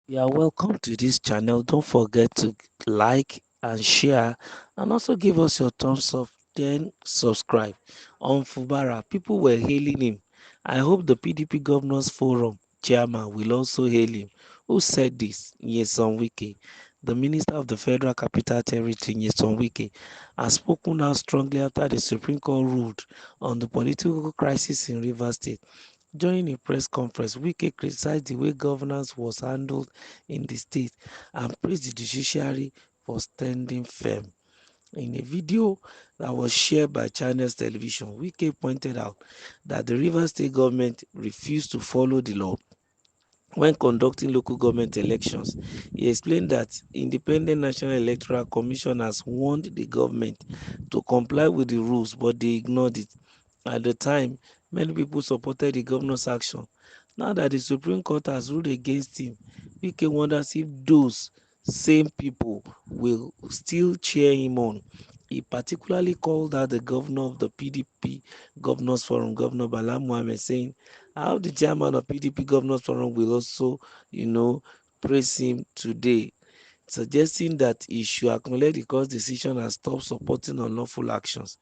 Yeah, welcome to this channel. Don't forget to like and share and also give us your thumbs up, then subscribe. On Fubara, people were hailing him. I hope the PDP Governors Forum chairman will also hail him. Who said this? Nyesom Wike. The Minister of the Federal Capital Territory, Nyesom Wike, has spoken out strongly after the Supreme Court ruled on the political crisis in Rivers State. During a press conference, Wike criticized the way governance was handled in the state and praised the judiciary for standing firm. In a video that was shared by Channels Television, Wike pointed out that the Rivers State government refused to follow the law when conducting local government elections. He explained that Independent National Electoral Commission has warned the government to comply with the rules, but they ignored it. At the time, many people supported the governor's action. Now that the Supreme Court has ruled against him, Wike wonders if those same people will still cheer him on. He particularly called out the governor of the PDP Governors Forum, Governor Bala Mohammed, saying how the chairman of PDP Governors Forum will also, you know, praise him today, suggesting that he should acknowledge the court's decision and stop supporting unlawful actions.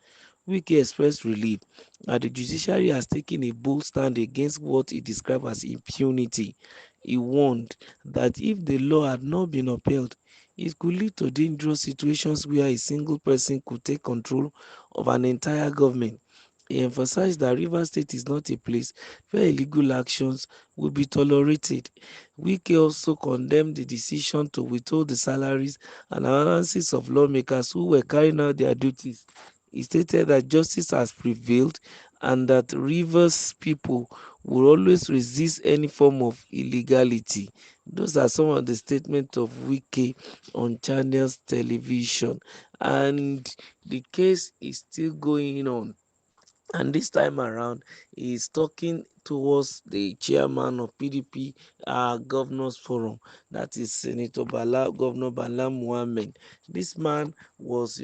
Wike expressed relief that the judiciary has taken a bold stand against what he described as impunity. He warned that if the law had not been upheld, it could lead to dangerous situations where a single person could take control of an entire government. He emphasized that Rivers State is not a place where illegal actions will be tolerated. Wike also condemned the decision to withhold the salaries and allowances of lawmakers who were carrying out their duties. He stated that justice has prevailed and that Rivers people will always resist any form of illegality. Those are some of the statements of Wike on Channels Television, and the case is still going on. And this time around, he's talking towards the chairman of PDP Governors Forum, that is Senator Governor Bala Mohammed. This man was,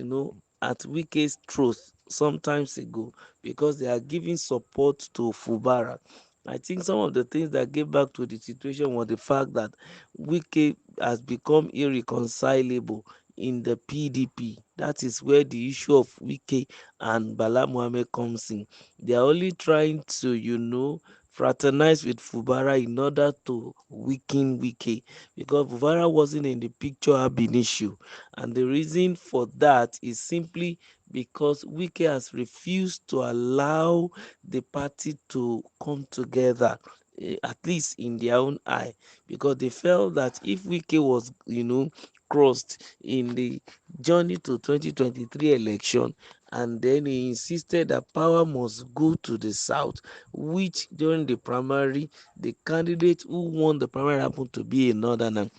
at Wike's truth sometimes ago because they are giving support to Fubara. I think some of the things that gave back to the situation was the fact that Wike has become irreconcilable in the PDP. That is where the issue of Wike and Bala Mohammed comes in. They are only trying to, fraternize with Fubara in order to weaken Wike, because Fubara wasn't in the picture ab initio. And the reason for that is simply because Wike has refused to allow the party to come together, at least in their own eye, because they felt that if Wike was, crossed in the journey to 2023 election, and then he insisted that power must go to the south, which during the primary, the candidate who won the primary happened to be a northerner,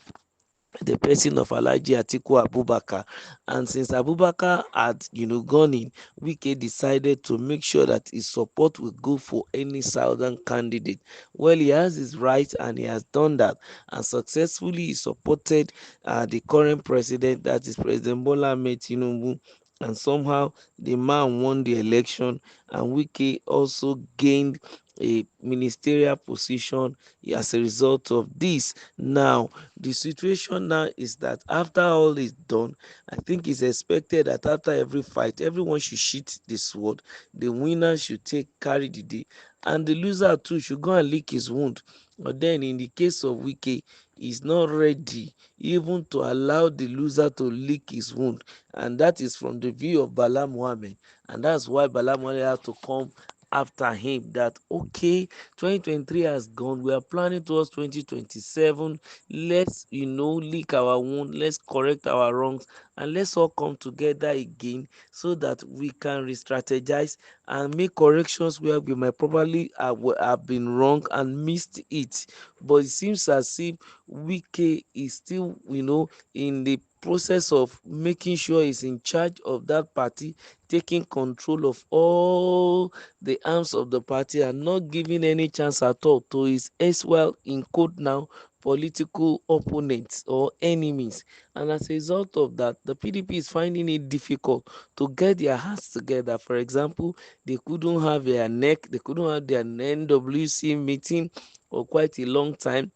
the person of Alhaji Atiku Abubakar. And since Abubakar had, gone in, Wike decided to make sure that his support will go for any southern candidate. Well, he has his right and he has done that, and successfully he supported the current president, that is President Bola Ahmed Tinubu. And somehow the man won the election, and Wike also gained a ministerial position as a result of this. Now, the situation now is that after all is done, I think it's expected that after every fight, everyone should sheath the sword. The winner should take carry the day, and the loser too should go and lick his wound. But then, in the case of Wike, he's not ready even to allow the loser to lick his wound, and that is from the view of Bala Mohammed, and that's why Bala Mohammed has to come after him. That okay, 2023 has gone, we are planning towards 2027. Let's, lick our wound, let's correct our wrongs, and let's all come together again so that we can re-strategize and make corrections where we might probably have been wrong and missed it. But it seems as if Wike is still, in the process of making sure he's in charge of that party, taking control of all the arms of the party, and not giving any chance at all to his well in code now political opponents or enemies. And as a result of that, the PDP is finding it difficult to get their hands together. For example, they couldn't have their NWC meeting for quite a long time,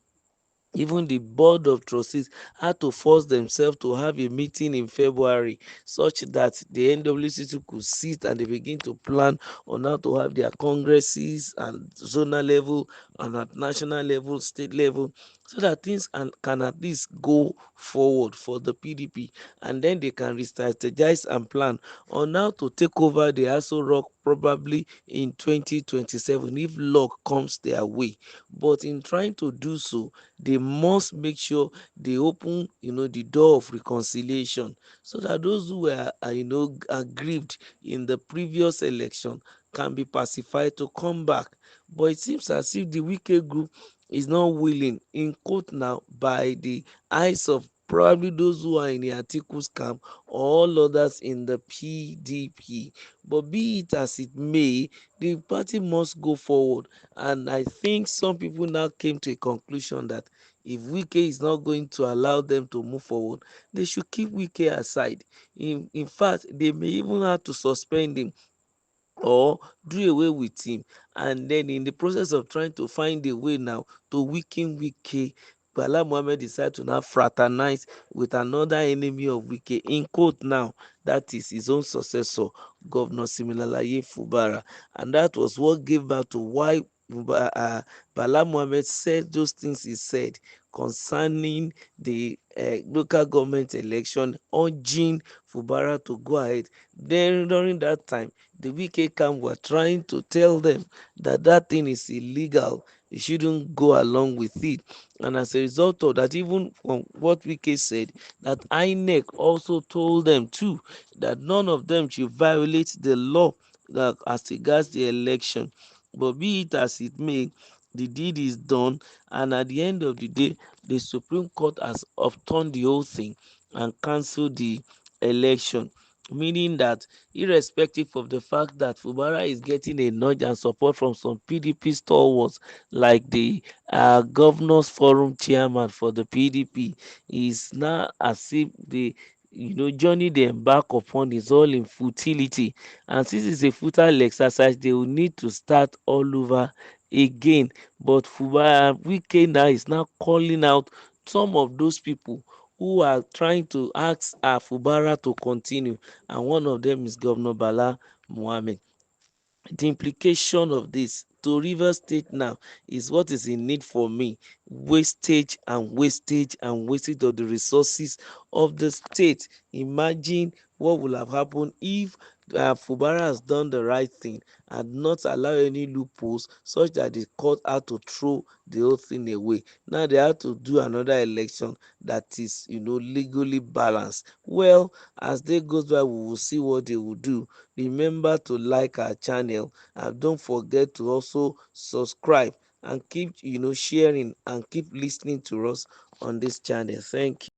even the board of trustees had to force themselves to have a meeting in February such that the NWCC could sit and they begin to plan on how to have their congresses and zonal level and at national level, state level, so that things can at least go forward for the PDP, and then they can re-strategize and plan on how to take over the Aso Rock probably in 2027 if luck comes their way. But in trying to do so, they must make sure they open the door of reconciliation so that those who were aggrieved in the previous election can be pacified to come back. But it seems as if the Wike group is not willing, in quote now, by the eyes of probably those who are in the Atikus camp or all others in the PDP. But be it as it may, the party must go forward. And I think some people now came to a conclusion that if Wike is not going to allow them to move forward, they should keep Wike aside. In fact, they may even have to suspend him or do away with him. And then in the process of trying to find a way now to weaken Wike, Bala Mohammed decided to now fraternize with another enemy of Wike, in quote now, that is his own successor, Governor Similalaye Fubara. And that was what gave birth to why Bala Mohammed said those things he said concerning the local government election, urging Fubara to go ahead. Then during that time, the Wike camp were trying to tell them that that thing is illegal. You shouldn't go along with it. And as a result of that, even from what Wike said, that INEC also told them too that none of them should violate the law that as regards the election. But be it as it may, the deed is done, and at the end of the day, the Supreme Court has overturned the whole thing and cancelled the election, meaning that irrespective of the fact that Fubara is getting a nudge and support from some PDP stalwarts like the Governors Forum chairman for the PDP, is now as if the journey they embark upon is all in futility. And since it's a futile exercise, they will need to start all over again. But Fubara Wike now is now calling out some of those people who are trying to ask Fubara to continue, and one of them is Governor Bala Mohammed. The implication of this to Rivers State now is what is in need for me: wastage and wastage and wastage of the resources of the state. Imagine what would have happened if Fubara has done the right thing and not allow any loopholes such that the court had to throw the whole thing away. Now they have to do another election that is legally balanced. Well, as day goes by, we will see what they will do. Remember to like our channel and don't forget to also subscribe and keep sharing and keep listening to us on this channel. Thank you.